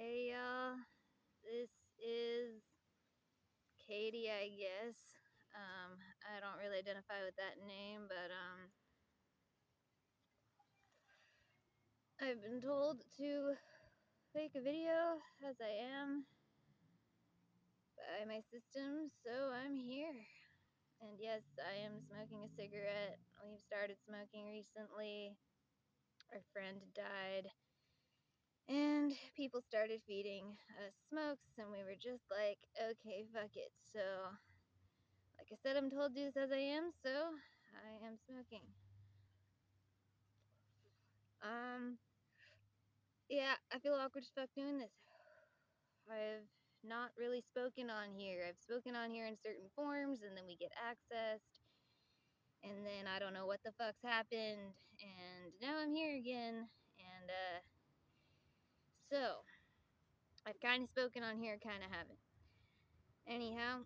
Hey y'all, this is Katie, I guess. I don't really identify with that name, but I've been told to make a video as I am by my system, so I'm here. And yes, I am smoking a cigarette. We've started smoking recently. Our friend died, and people started feeding us smokes, and we were just like, okay, fuck it. So like I said, I'm told to do this as I am, so I am smoking. Yeah, I feel awkward as fuck doing this. I've not really spoken on here. I've spoken on here in certain forms, and then we get accessed, and then I don't know what the fuck's happened, and now I'm here again, and, so, I've kind of spoken on here, kind of haven't. Anyhow,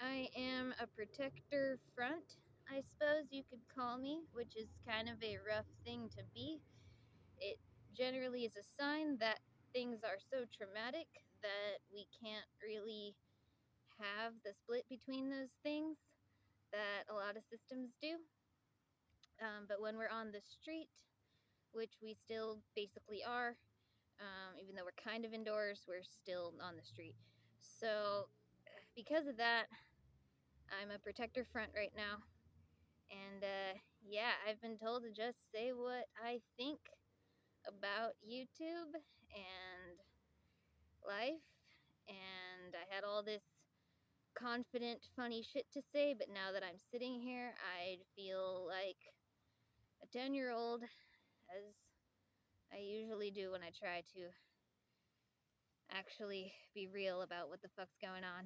I am a Protectorfront, I suppose you could call me, which is kind of a rough thing to be. It generally is a sign that things are so traumatic that we can't really have the split between those things that a lot of systems do. But when we're on the street, which we still basically are, even though we're kind of indoors, we're still on the street. So, because of that, I'm a Protectorfront right now. And yeah, I've been told to just say what I think about YouTube and life, and I had all this confident, funny shit to say, but now that I'm sitting here, I feel like a 10-year-old, as I usually do when I try to actually be real about what the fuck's going on.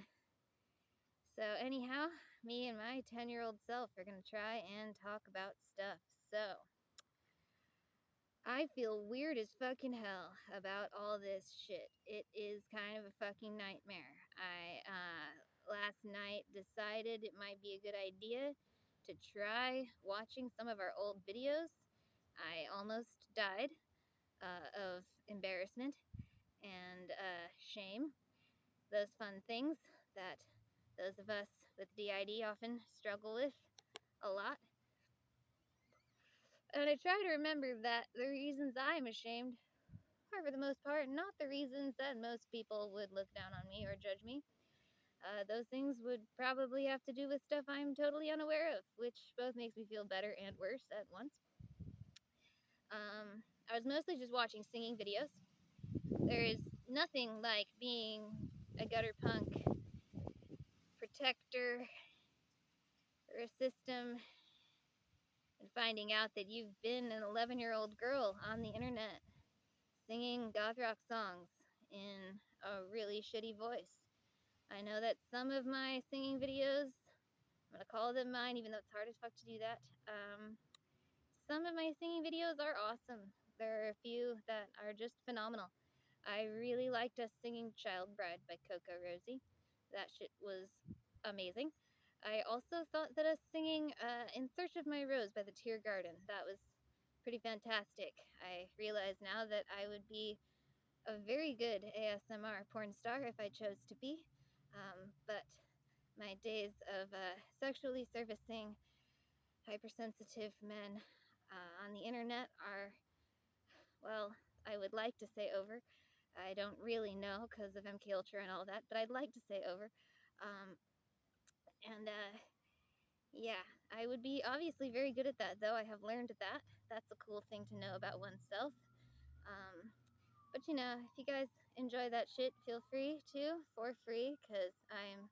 So, anyhow, me and my 10-year-old self are gonna try and talk about stuff. So, I feel weird as fucking hell about all this shit. It is kind of a fucking nightmare. I, last night decided it might be a good idea to try watching some of our old videos. I almost died, of embarrassment and, shame. Those fun things that those of us with d.i.d often struggle with a lot. And I try to remember that the reasons I'm ashamed are, for the most part, not the reasons that most people would look down on me or judge me. Those things would probably have to do with stuff I'm totally unaware of, which both makes me feel better and worse at once. I was mostly just watching singing videos. There is nothing like being a gutter punk protector or a system and finding out that you've been an 11-year-old girl on the internet singing goth rock songs in a really shitty voice. I know that some of my singing videos, I'm gonna call them mine, even though it's hard as fuck to do that. Some of my singing videos are awesome. There are a few that are just phenomenal. I really liked us singing Child Bride by Coco Rosie. That shit was amazing. I also thought that us singing In Search of My Rose by the Tear Garden, that was pretty fantastic. I realize now that I would be a very good ASMR porn star if I chose to be. But my days of sexually servicing hypersensitive men on the internet are, well, I would like to say over. I don't really know because of MK Ultra and all that, but I'd like to say over. Um, and yeah, I would be obviously very good at that, though. I have learned that. That's a cool thing to know about oneself. But you know, if you guys enjoy that shit, feel free to, for free, because I'm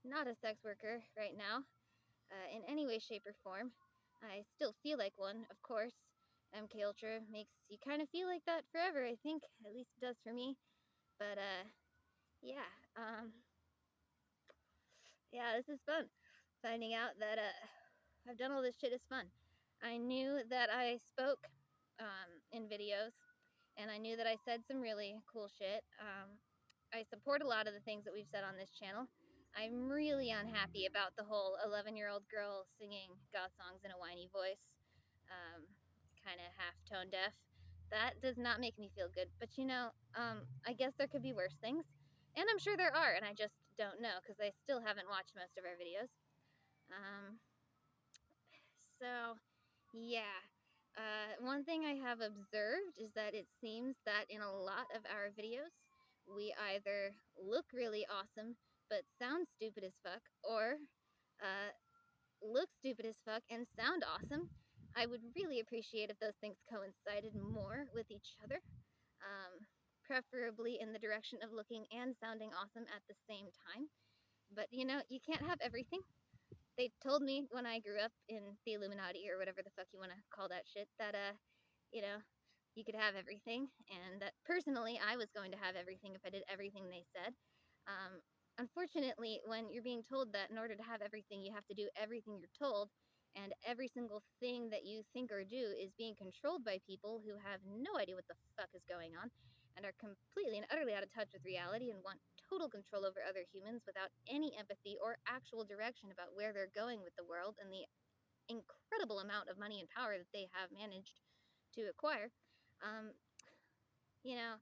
not a sex worker right now, in any way, shape, or form. I still feel like one, of course. MK Ultra makes you kind of feel like that forever, I think. At least it does for me. But, yeah, yeah, this is fun. Finding out that, I've done all this shit is fun. I knew that I spoke, in videos, and I knew that I said some really cool shit. I support a lot of the things that we've said on this channel. I'm really unhappy about the whole 11-year-old girl singing goth songs in a whiny voice, kind of half tone deaf. That does not make me feel good. But I guess there could be worse things. And I'm sure there are, and I just don't know because I still haven't watched most of our videos. So, yeah. One thing I have observed is that it seems that in a lot of our videos, we either look really awesome but sound stupid as fuck, or uh, look stupid as fuck and sound awesome. I would really appreciate if those things coincided more with each other, preferably in the direction of looking and sounding awesome at the same time. But you can't have everything. They told me when I grew up in the Illuminati or whatever the fuck you want to call that shit that you know, you could have everything, and that personally I was going to have everything if I did everything they said. Unfortunately, when you're being told that in order to have everything, you have to do everything you're told, and every single thing that you think or do is being controlled by people who have no idea what the fuck is going on and are completely and utterly out of touch with reality and want total control over other humans without any empathy or actual direction about where they're going with the world and the incredible amount of money and power that they have managed to acquire. Um, you know,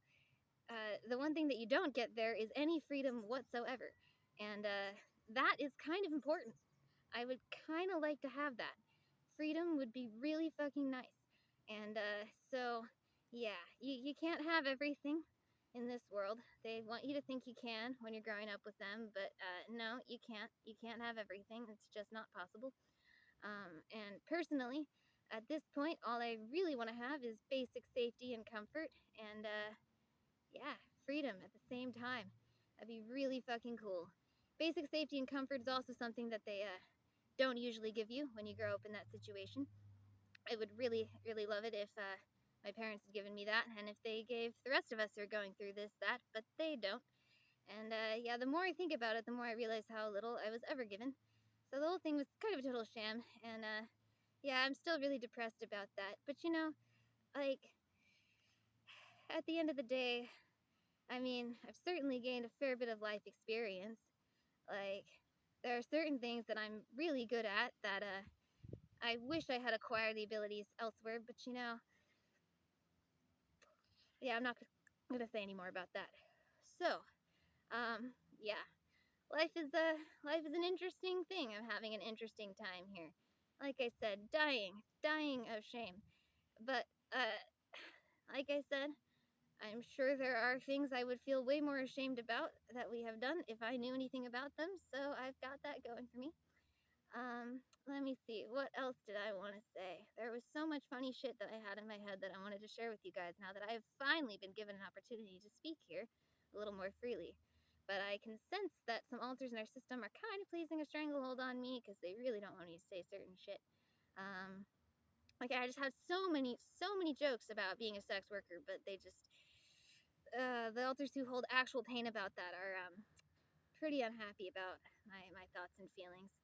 the one thing that you don't get there is any freedom whatsoever. And that is kind of important. I would kind of like to have that. Freedom would be really fucking nice. And so, yeah, you can't have everything in this world. They want you to think you can when you're growing up with them, but no, you can't. You can't have everything. It's just not possible. And personally, at this point, all I really want to have is basic safety and comfort, and yeah, freedom at the same time. That'd be really fucking cool. Basic safety and comfort is also something that they don't usually give you when you grow up in that situation. I would really, really love it if my parents had given me that, and if they gave the rest of us who are going through this that, but they don't. And yeah, the more I think about it, the more I realize how little I was ever given. So the whole thing was kind of a total sham, and yeah, I'm still really depressed about that. But like, at the end of the day, I mean, I've certainly gained a fair bit of life experience. Like, there are certain things that I'm really good at that I wish I had acquired the abilities elsewhere, but yeah, I'm not gonna say any more about that. So, yeah, life is an interesting thing. I'm having an interesting time here. Like I said, dying of shame. But like I said, I'm sure there are things I would feel way more ashamed about that we have done if I knew anything about them. So I've got that going for me. Let me see. What else did I want to say? There was so much funny shit that I had in my head that I wanted to share with you guys now that I have finally been given an opportunity to speak here a little more freely. But I can sense that some alters in our system are kind of placing a stranglehold on me because they really don't want me to say certain shit. Like I just have so many jokes about being a sex worker, but they just the alters who hold actual pain about that are pretty unhappy about my thoughts and feelings.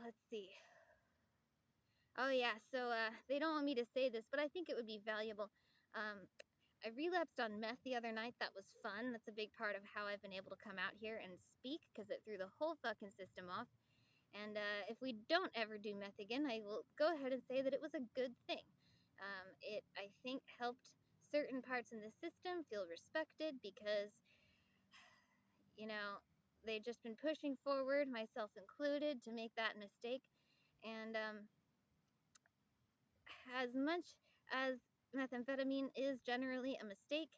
Let's see. Oh yeah, so they don't want me to say this, but I think it would be valuable. Um, I relapsed on meth the other night. That was fun. That's a big part of how I've been able to come out here and speak because it threw the whole fucking system off. And if we don't ever do meth again, I will go ahead and say that it was a good thing. It, I think, helped certain parts in the system feel respected because, you know, they've just been pushing forward, myself included, to make that mistake. And as much as methamphetamine is generally a mistake,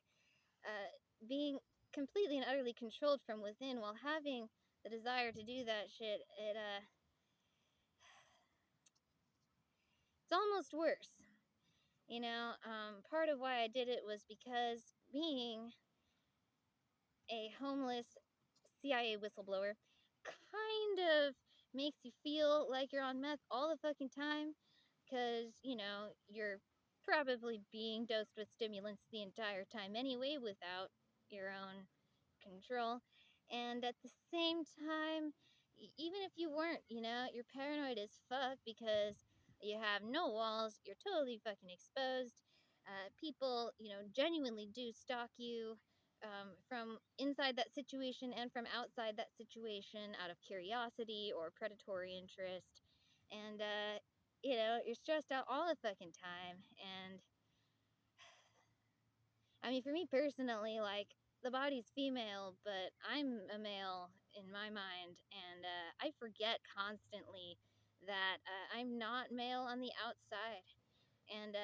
being completely and utterly controlled from within while having the desire to do that shit, it's almost worse. Part of why I did it was because being a homeless CIA whistleblower kind of makes you feel like you're on meth all the fucking time because, you're probably being dosed with stimulants the entire time anyway without your own control. And at the same time, even if you weren't, you're paranoid as fuck because you have no walls, you're totally fucking exposed. People, genuinely do stalk you from inside that situation and from outside that situation out of curiosity or predatory interest. And you're stressed out all the fucking time. And I mean, for me personally, like, the body's female, but I'm a male in my mind, and I forget constantly that I'm not male on the outside. And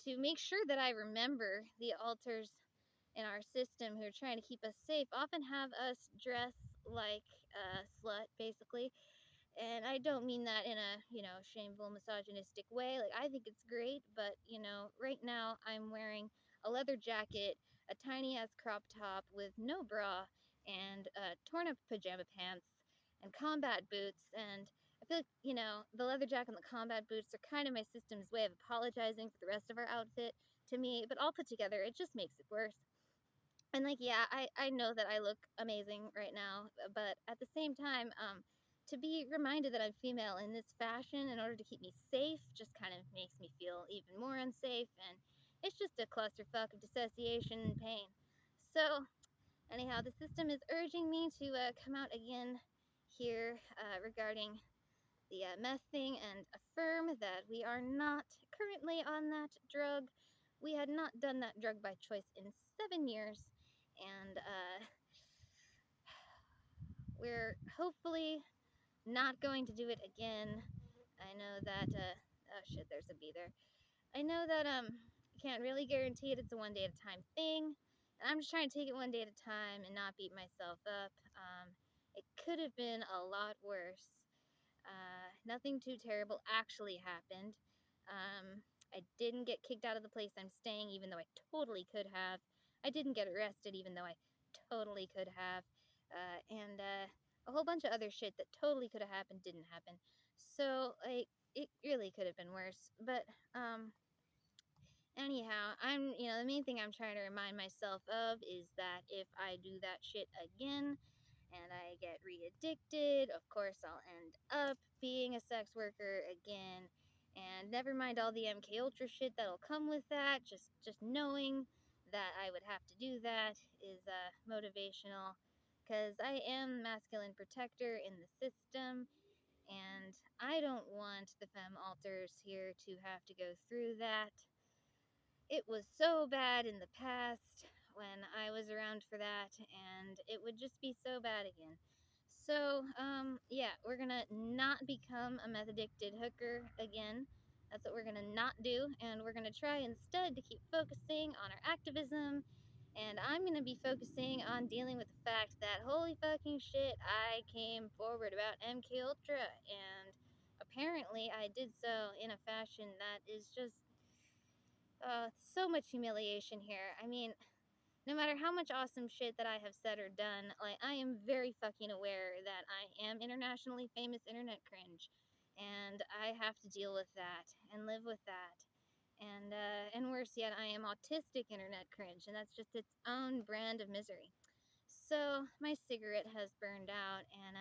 to make sure that I remember, the alters in our system who are trying to keep us safe often have us dress like a slut, basically. And I don't mean that in a, shameful, misogynistic way. Like, I think it's great, but, right now I'm wearing a leather jacket, a tiny ass crop top with no bra, and torn up pajama pants, and combat boots. And I feel like, the leather jacket and the combat boots are kind of my system's way of apologizing for the rest of our outfit to me, but all put together, it just makes it worse. And like, yeah, I know that I look amazing right now, but at the same time, to be reminded that I'm female in this fashion in order to keep me safe just kind of makes me feel even more unsafe, and it's just a clusterfuck of dissociation and pain. So, anyhow, the system is urging me to come out again here regarding the meth thing and affirm that we are not currently on that drug. We had not done that drug by choice in 7 years, and we're hopefully not going to do it again. I know that, oh shit, there's a bee there. I know that, can't really guarantee it. It's a one day at a time thing, and I'm just trying to take it one day at a time and not beat myself up. It could have been a lot worse. Nothing too terrible actually happened. I didn't get kicked out of the place I'm staying, even though I totally could have. I didn't get arrested, even though I totally could have. And a whole bunch of other shit that totally could have happened didn't happen. So, like, it really could have been worse. But, anyhow, the main thing I'm trying to remind myself of is that if I do that shit again, and I get re-addicted, of course I'll end up being a sex worker again. And never mind all the MK Ultra shit that'll come with that. Just knowing that I would have to do that is motivational, because I am masculine protector in the system, and I don't want the femme alters here to have to go through that. It was so bad in the past when I was around for that, and it would just be so bad again. So, yeah, we're gonna not become a meth addicted hooker again. That's what we're gonna not do, and we're gonna try instead to keep focusing on our activism. And I'm gonna be focusing on dealing with the fact that holy fucking shit, I came forward about MK Ultra, and apparently I did so in a fashion that is just so much humiliation here. I mean, no matter how much awesome shit that I have said or done, like, I am very fucking aware that I am internationally famous internet cringe, and I have to deal with that and live with that. And worse yet, I am autistic internet cringe, and that's just its own brand of misery. So my cigarette has burned out, and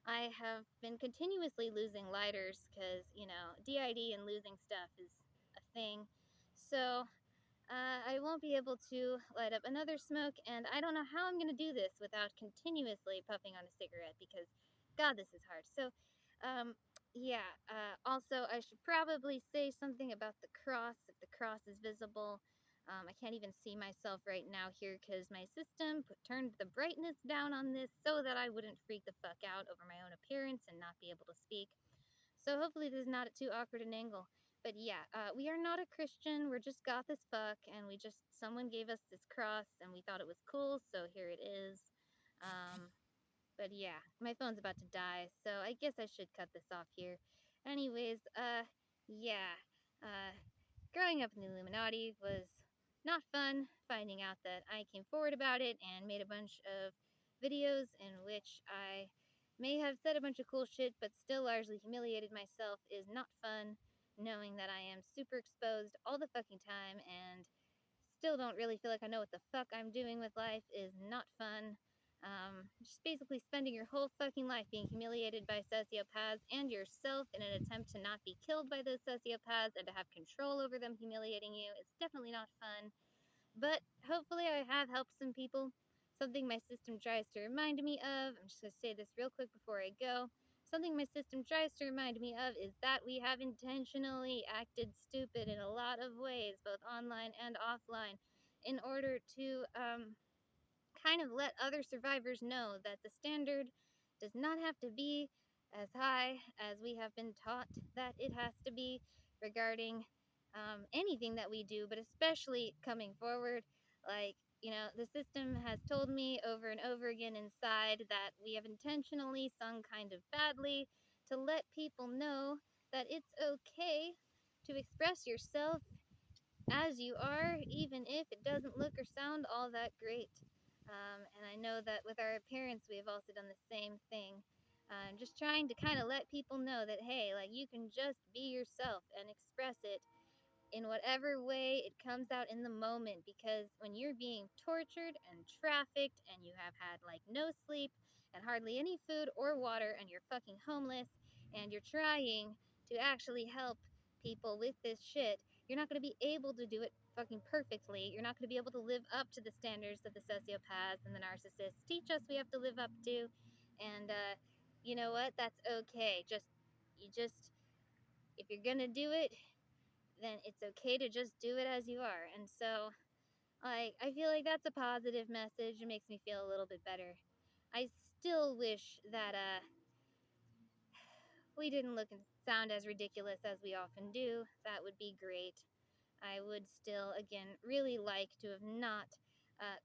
I have been continuously losing lighters because, d.i.d and losing stuff is a thing. So I won't be able to light up another smoke, and I don't know how I'm going to do this without continuously puffing on a cigarette, because, God, this is hard. So, yeah, also, I should probably say something about the cross, if the cross is visible. I can't even see myself right now here because my system turned the brightness down on this so that I wouldn't freak the fuck out over my own appearance and not be able to speak. So hopefully this is not at too awkward an angle. But yeah, we are not a Christian. We're just goth as fuck, and someone gave us this cross, and we thought it was cool, so here it is. But yeah, my phone's about to die, so I guess I should cut this off here. Anyways, yeah, uh, growing up in the Illuminati was not fun. Finding out that I came forward about it and made a bunch of videos in which I may have said a bunch of cool shit but still largely humiliated myself is not fun. Knowing that I am super exposed all the fucking time and still don't really feel like I know what the fuck I'm doing with life is not fun. Just basically spending your whole fucking life being humiliated by sociopaths and yourself in an attempt to not be killed by those sociopaths and to have control over them humiliating you. It's definitely not fun. But hopefully I have helped some people. Something my system tries to remind me of. I'm just going to say this real quick before I go. something my system tries to remind me of is that we have intentionally acted stupid in a lot of ways, both online and offline, in order to kind of let other survivors know that the standard does not have to be as high as we have been taught that it has to be regarding anything that we do, but especially coming forward. Like, the system has told me over and over again inside that we have intentionally sung kind of badly to let people know that it's okay to express yourself as you are, even if it doesn't look or sound all that great. And I know that with our appearance, we have also done the same thing. Just trying to kind of let people know that, hey, like, you can just be yourself and express it in whatever way it comes out in the moment, because when you're being tortured and trafficked and you have had like no sleep and hardly any food or water and you're fucking homeless and you're trying to actually help people with this shit, you're not going to be able to do it fucking perfectly. You're not going to be able to live up to the standards that the sociopaths and the narcissists teach us we have to live up to. And you know what, that's okay. If you're going to do it, then it's okay to just do it as you are. And so, like, I feel like that's a positive message. It makes me feel a little bit better. I still wish that we didn't look and sound as ridiculous as we often do. That would be great. I would still, again, really like to have not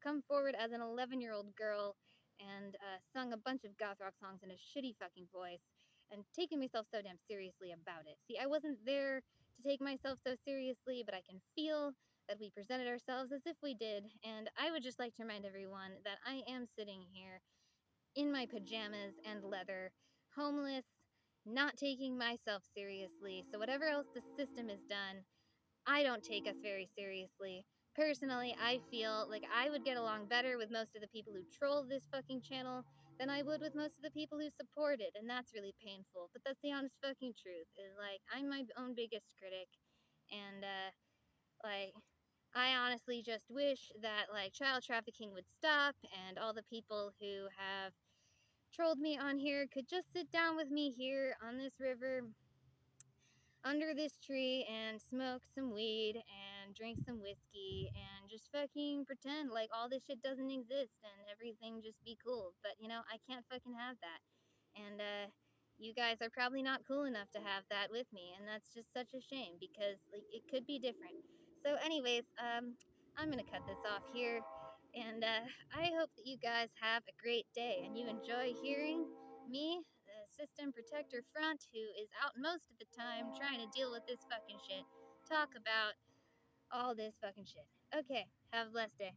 come forward as an 11-year-old girl and sung a bunch of goth rock songs in a shitty fucking voice and taken myself so damn seriously about it. See, I wasn't there to take myself so seriously, but I can feel that we presented ourselves as if we did. And I would just like to remind everyone that I am sitting here in my pajamas and leather, homeless, not taking myself seriously. So, whatever else the system has done, I don't take us very seriously. Personally, I feel like I would get along better with most of the people who troll this fucking channel than I would with most of the people who support it, and that's really painful. But that's the honest fucking truth. Is like, I'm my own biggest critic, and like, I honestly just wish that like child trafficking would stop, and all the people who have trolled me on here could just sit down with me here on this river under this tree and smoke some weed and drink some whiskey and just fucking pretend like all this shit doesn't exist and everything just be cool. But I can't fucking have that. And you guys are probably not cool enough to have that with me, and that's just such a shame because like it could be different. So anyways, I'm gonna cut this off here, and I hope that you guys have a great day and you enjoy hearing me, the System Protector Front, who is out most of the time trying to deal with this fucking shit, talk about all this fucking shit. Okay, have a blessed day.